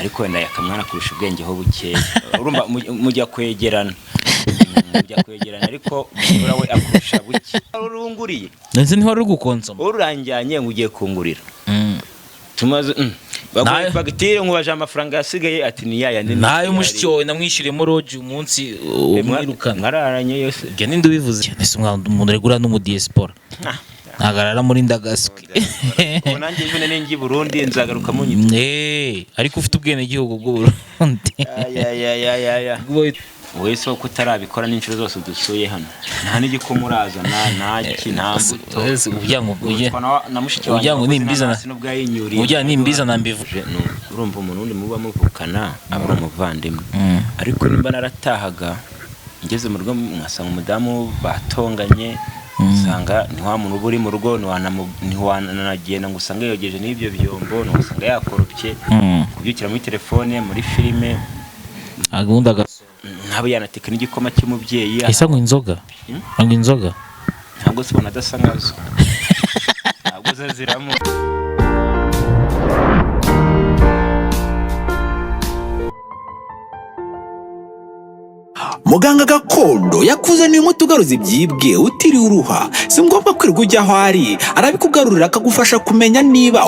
ariko wenda yakamwana kurusha ubwenge ho buke urumva mujya kwegerana ariko umugore we akurusha buke urunguriye ndetse ntiwari gukonsoma uranjyanye ngo ugiye kungurira tumaze bagitire nkubaje amafaranga yasigaye ati ni yaya ndi nayo mushiki wawe namwishyuremo roje umunsi umwirukana nkararanye yose byo ninde ubivuze ese umuntu regura no mu diaspora nagarara muri ndagaswe nanjye ibone n'ingi Burundi nzagaruka mu ariko ufite ubwene gihugu bw'u Burundi ya wese ko kutarabikora n'inshuro zose dusuye hano nta n'igikomuraza nta kinambuto ujyango nimbiza nimbiza nambivuje urumva umuntu undi muba muvukana aba umuvandimwe ariko nimba naratahaga ngeze mu rugo mwasanga umudamu batonganye usanga ni wa muntu buri mu rugo ntiwanagenda ngo usange yogeje n'ibyo byombo usanga yakoropye kubyukira muri telefone muri filime agunda ntabwo yanateka n'igikoma cy'umubyeyi isa ngo inzoga ntabwo se ubona adasa nkazo ntabwo zaziramo Muganga gakondo yakuzaniye umuti ugaruza ibyibwe utiriwe uruha si ngombwa kwirirwa ujya aho ari arabikugarurira akagufasha kumenya niba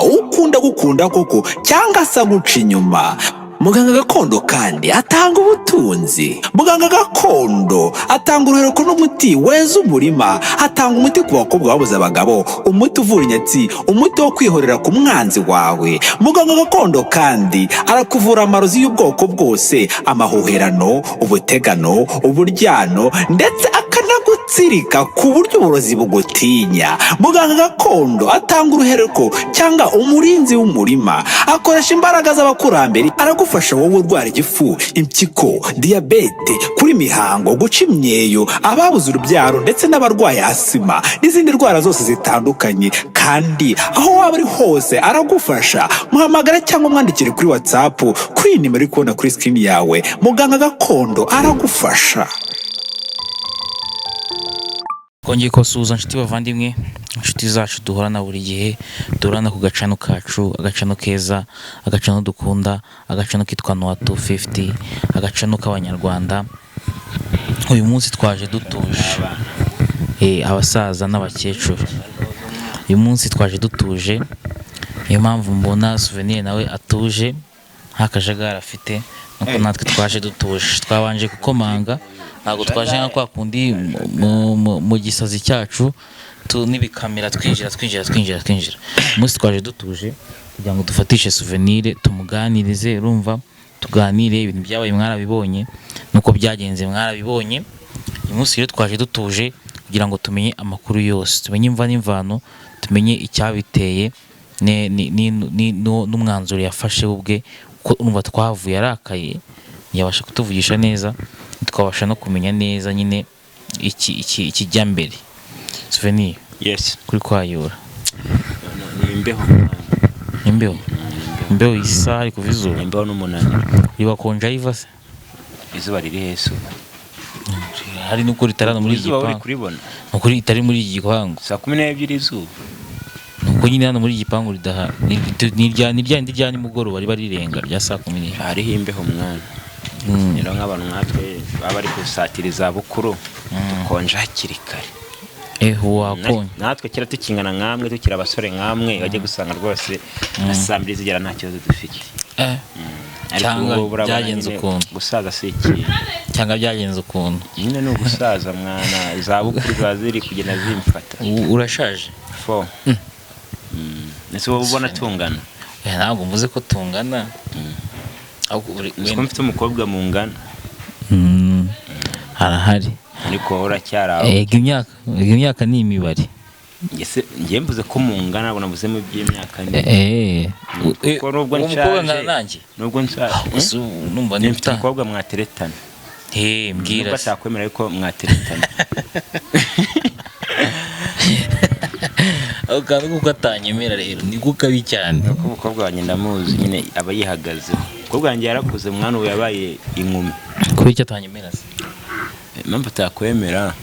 gukunda koko cyangwa se guca inyuma. Muganga gakondo kandi atanga ubutunzi. Muganga gakondo atanga uruhereko n'umuti weza umurima, atanga umuti ku bakobwa babuze abagabo, umuti uvura inyatsi, umuti wo kwihorera ku mwanzi wawe. Muganga gakondo kandi arakuvura amarozi y'ubwoko bwose, amahuherano, ubutegano, uburyano ndetse akanagutsirika ku buryo uburozi bugutinya. Muganga gakondo atanga uruhereko cyangwa umurinzi w'umurima, akoresha imbaraga z'abakurambere, aragufasha wowe urwara igifu, impyiko, diabete, kuri mihango, guca imyeyo, ababuze urubyaro ndetse n'abarwaye asima n'izindi ndwara zose zitandukanye. Kandi aho waba ari hose aragufasha. Muhamagara cyangwa mwandikire kuri WhatsApp kuri nimero iri kubona kuri screen yawe. Muganga gakondo aragufasha. Kongeye kosuza nshuti bavandimwe, inshuti zacu duhorana buri gihe, duhorana ku gacano kacu, agacano keza, agacano dukunda, agacano kitwa Noah 250, agacano k'abanyarwanda. Uyu munsi twaje dutuje abasaza n'abakecuru. Uyu munsi twaje dutuje, niyo mpamvu mbona Souvenir nawe atuje nta kajagari afite, nuko natwe twaje dutuje. Twabanje kukomanga, ntabwo twaje nka kwa kundi mu gisazi cyacu n'ibikamera twinjira. Umunsi twaje dutuje kugira ngo dufatishe Souvenir, tumuganirize, urumva, tuganire ibintu byabaye mwarabibonye nuko byagenze mwarabibonye. Uyu munsi rero twaje dutuje kugira ngo tumenye amakuru yose, tumenye imva n'imvano, tumenye icyabiteye n'umwanzuro yafashe ubwe, ko urumva twavuye arakaye yabasha kutuvugisha neza, tukabasha no kumenya neza nyine ikijya mbere. Souvenir, yes, kuri kwayura imbeho isa ari kuva izuba, imbeho n'umunaniro, ribakonja yiva se izuba riri hese hari nuko ritarana muri iki gipangu, nuko itari muri iki gipangu saa 12 izuba, nuko nyine hano muri iki gipangu ridaha nirya nimugoroba riba rirenga rya saa 12. hariho imbeho mwana. Rero nk'abantu natwe baba bari gusatiriza bukuru dukonja hakiri kare. Wakonje natwe kera tukingana nkamwe, tukira abasore nkamwe, bajye gusanga rwose asambiri zigera nta kibazo dufite. Cyangwa byagenze ukuntu gusaza si iki, cyangwa byagenze ukuntu nyine no gusaza mwana, za bukuru baziri kugenda zimfata. Urashaje fo nese wowe ubona tungana? Ntabwo mvuze ko tungana, niko mfite umukobwa mungana. Harahari ariko uracyaraho. Imyaka ni imibare. Ngiye mvuze ko mungana, ntabwo navuze mu by'imyaka ni. Kuko nubwo nshaje, nubwo nshaje numva ni mfite umukobwa mwateretana. Mbwira batakwemera yuko mwateretana. Kandi kuko atanyemera rero ni kukabi cyane. Kuko umukobwa wanjye ndamuzi nyine aba yihagaze. Umukobwa wanjye yarakuze, mwana we yabaye inkumi. Kuko icyo atanyemera se impamvu atakwemera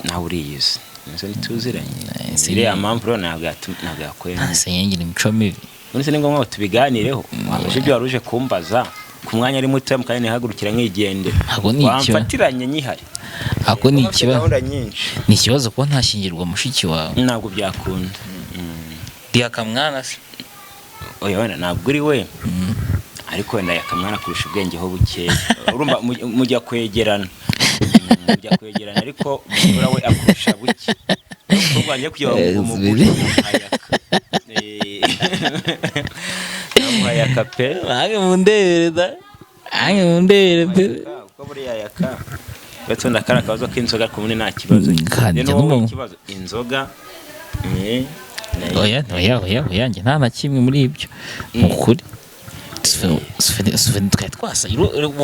nawe uriyizi, nzo ntituziranye. Iriya mpamvu rero ntabwo yakwemera. Se yengera imico mibi. none ni ngombwa tubiganireho wamuje ibyo waruje kumbaza ku mwanya ari muto mukanye nihagurukira nkigende wamfatiranye nyihari ako ni ikibazo ko ntashingirwa mushiki wawe ntabwo byakunda diyakamwana se oya wenda ntabwo uri we ariko wenda yakamwana kurusha ubwenge ho buke urumva mujya kwegerana ariko umugura we akurusha buke ubanje kujya umugura ayaka pe ange mundebere pe uko buriya yaka batunda kara kabazo k'inzoga kumune nta kibazo ikibazo inzoga oya nge nta na kimwe muri ibyo mukuri twari twasa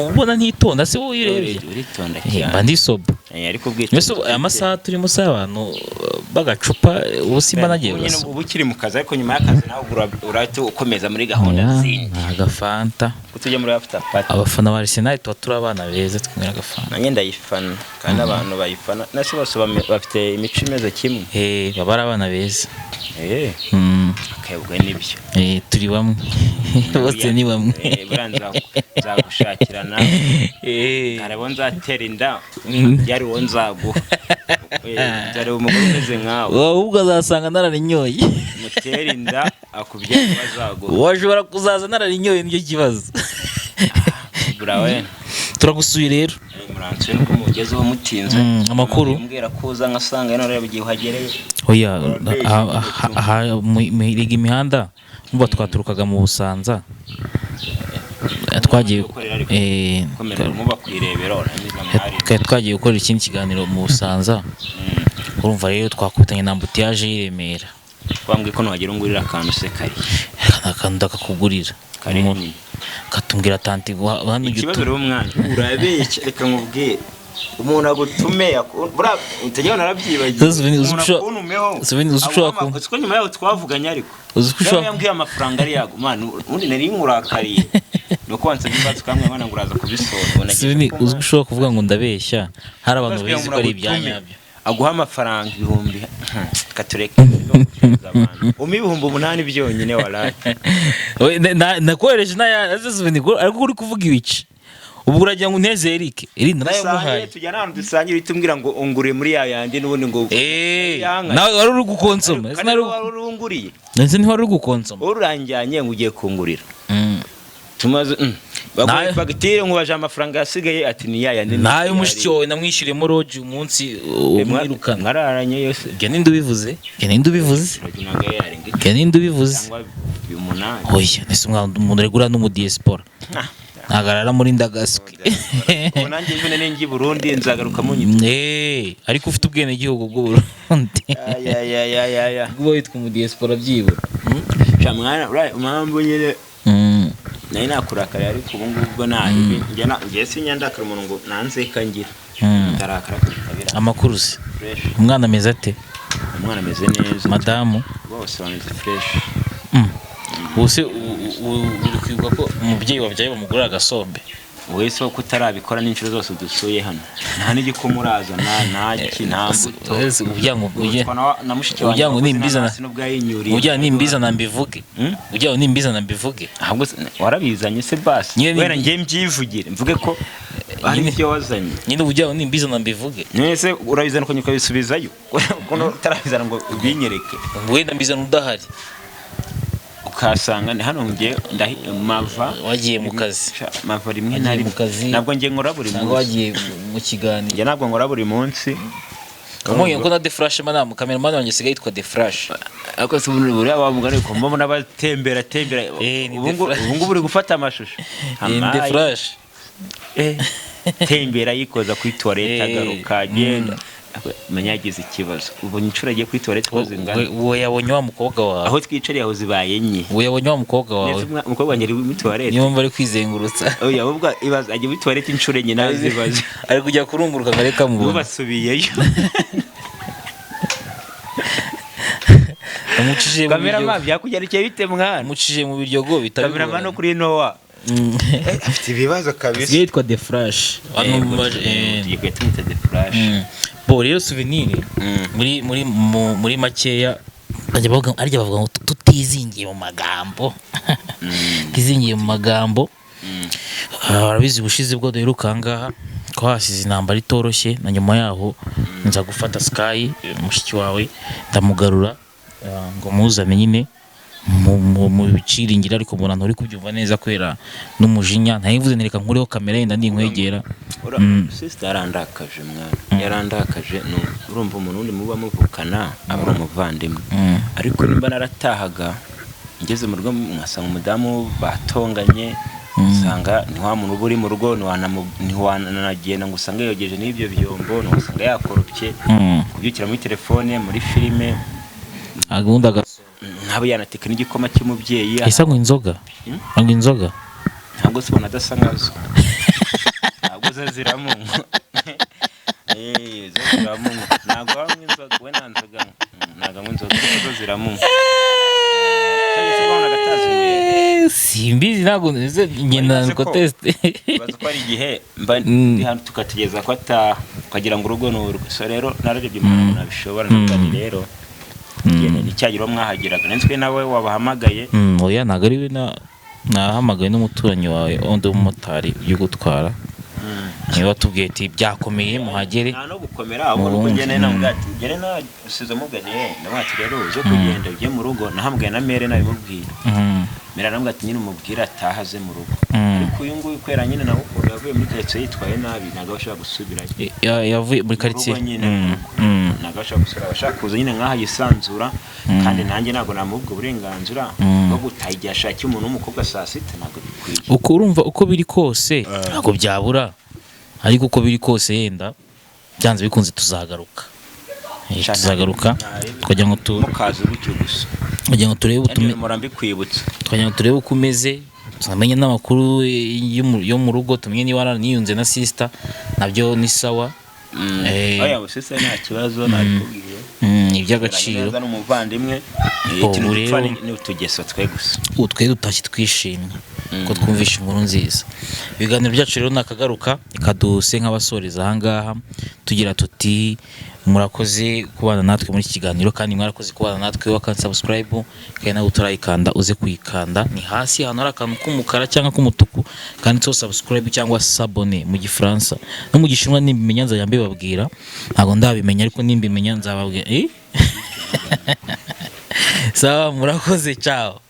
ubona ntitonda se wowe urebye uritonda cyane mba ndisoba ariko bwite aya masaha turimo se abantu bagacupa ubu simba nagiye gusa ubu ukiri mu kazi ariko nyuma y'akazi nawe urahita ukomeza muri gahunda zindi agafanta tujya muri after party abafana ba Arsenal tuba turi abana beza twinywera agafanta nanjye ndayifana kandi abantu bayifana nase bose bafite imico imeze kimwe baba ari abana beza akayabwe nibyo turi bamwe bose ni bamwe nzagushakirana ntarebo nzatera inda yari wo nzaguha dore umugore umeze nkawe wowe ubwo azasanga nararinyoye mutera inda akubyara bazaguha washobora kuzaza nararinyoye nicyo kibazo burawe turagusuye rero muransuye nuko mugezeho mutinze amakuru mbwira kuza ngasanga none reba igihe uhagereye oya miriga imihanda mba twaturukaga mu Busanza twagiye twagiye gukora ikindi kiganiro mu Busanza urumva rero twakubitanye na ambutiyaje y'Iremera twambwiye ko nuhagera ungurira akantu se kari akantu ndakakugurira katumbwira tanti hano ikibazo rero umwana urabeshya reka nkubwire umuntu agutume utajya narabyibagiye uko nyuma yaho twavuganye ariko yambwiye amafaranga ari yago man undi nari nkurakariye nuko wansabye imbazo kamwe mwana nguraza kubisora uzi ushobora kuvuga ngo ndabeshya hari abantu bizi ko ari ibyanyabyo aguha amafaranga ibihumbi katureke ibihumbi 8 byonyine waraye nakohereje ariko uri kuvuga ibice ubu uragira ngo uneze Eric nayamuhaye tujyana ahantu dusangira bitumbwira ngo ungure muri yandi n'ubundi ngo nawe wari uri gukonsoma wari unguriye nzi ntiwari uri gukonsoma uranjyanye ngo ugiye kungurira tumaze bagitire nkubaje amafaranga yasigaye ati ni yandi nayo mushiki wawe namwishyuriyemo roje umunsi umwirukana nkararanye yose ge ninde ubivuze oya nese umuntu regura n'umudiaspora nagarara muri ndagaswe nanjye nyine nengi Burundi nzagaruka munyi ariko ufite ubwene gihugu bw'u Burundi ubwo witwa umudiaspora byibura mwana umambo nyine nari nakurakara ariko ubu ngubwo nahibi ngiye sinyandakara umuntu ngo nanze kangira ndarakara kabira amakuru se umwana ameze ate umwana ameze neza madamu bose bameze fresh bose uri kwibuka ko umubyeyi wabyaye bamugurira agasombe wese ko utarabikora n'inshuro zose dusuye hano nta n'igikumuraza nta mbuto wese ujyango nimbiza na mbivuge ujyango nimbiza na mbivuge ahubwo warabizanye se basi wera ngiye mbyivugire mvuge ko ari byo wazanye nyine ujyango nimbiza na mbivuge nese urabizana ko nyukabisubizayo ko utarabizana ngo ubinyereke wenda mbizana udahari ukasanga ni hano ngiye mava wagiye mu kazi mava rimwe na rimwe ntabwo ngiye nkora buri munsi wagiye mu kiganiro ngiye ntabwo nkora buri munsi kamoye ko na The Flash mana mu cameraman wanjye sigaye yitwa The Flash ako se buri abamugane ko mbona n'abatembera ubu uri gufata amashusho The Flash tembera yikoza kuri toilette agaruka agenda manyagize ikibazo ubu nyicura agiye kuri toilette koze ngana uwo yabonye wa mukobwa wawe aho twicariye aho zibaye nye uwo yabonye wa mukobwa wawe umukobwa wanjye ari muri toilette niyo mbari kwizengurutsa oya ubwo ibaza agiye muri toilette incuro nye nawe zibaze ari kujya kurunguruka ngareka mu bo basubiyeyo amucije kamera mabi yakujyarikiye bite mwana amucije mu biryogo bitari kamera mano kuri Noah afite ibibazo kabisa yitwa The Flash yitwa The Flash bo rero souvenir muri makeya arya bavuga ngo tutizingiye mu magambo tizingiye mu magambo. Arabizi ubushize bwo duheruka ngaha ko hasize intambara itoroshye, na nyuma yaho nza gufata Sky mushiki wawe ndamugarura ngo muzane nyine mu biciringira, ariko umuntu uri kubyumva neza kwera n'umujinya ntayivuze nereka nkureho kamera yenda ninkwegera. Sister yarandakaje mwana, yarandakaje urumva umuntu undi muba muvukana aba umuvandimwe, ariko nimba naratahaga ngeze mu rugo mwasanga umudamu batonganye, usanga ni wa muntu buri mu rugo ntiwanagenda ngo usange yogeje n'ibyo byombo, usanga yakoropye kubyukira muri telefone muri filime agunda ntabwo yanateka n'igikoma cy'umubyeyi isa ngo inzoga ntabwo se ubona adasa nkazo ntabwo zo ziramungu zo ziramungu ntabwo wanywa inzoga, we nta nzoga ntabwo anywa inzoga zo ziramungu simbizi ntabwo ngenda ngo teste baza ko ari igihe mba ndi hano tukategeza ko ukagira ngo urugo n'urwo, so rero nararebye umuntu nabishobora n'ubwo rero ni cyagiro mwahagiraga nenswe nawe wabahamagaye. Oya ntago ari we nahamagaye n'umuturanyi wawe undi umumotari yo gutwara, niba tubwiye ati byakomeye muhagere nta no gukomera ahubwo ngene nambwati ngene na usize muganiye ndabati rero uzo kugenda ujye mu rugo nahamagaye na mere nabimubwira mera nambwati nyine umubwira atahaze mu rugo, ariko uyu nguyu kwera nyine nawe yavuye muri quartier yitwaye nabi ntago bashaka gusubira yavuye muri quartier ntago bashaka gusubira, bashaka kuza nyine nkaha yisanzura kandi nanjye ntago namubwo uburenganzira bwo gutayigira ashaki umuntu w'umukobwa saa sita ntago bikwiye. Uko urumva uko biri kose ntago byabura, ariko uko biri kose yenda byanze bikunze tuzagaruka twagira ngo mukaze gutyo gusa kugira ngo turebe twagira ngo turebe uko umeze, tunamenye n'amakuru yo mu rugo, tumenye niba waraniyunze na sister nabyo ni sawa. Oya sister nta kibazo nakubwiye iby'agaciro n'umuvandimwe ni utugeso twe gusa utwe dutashye twishimye ko twumvisha inkuru nziza. Ibiganiro byacu rero nakagaruka ikaduse nk'abasoreza ahangaha tugira tuti murakoze kubana natwe muri iki kiganiro, kandi mwarakoze kubana natwe wakansubscribe kandi nawe utarayikanda uze kuyikanda, ni hasi hano hari akantu k'umukara cyangwa k'umutuku kandi so subscribe cyangwa s'abonner mu gifaransa, no mu gishinwa nimbimenya nzajya babwira, ntago ndabimenya ariko nimbimenya nzababwira sawa murakoze, ciao.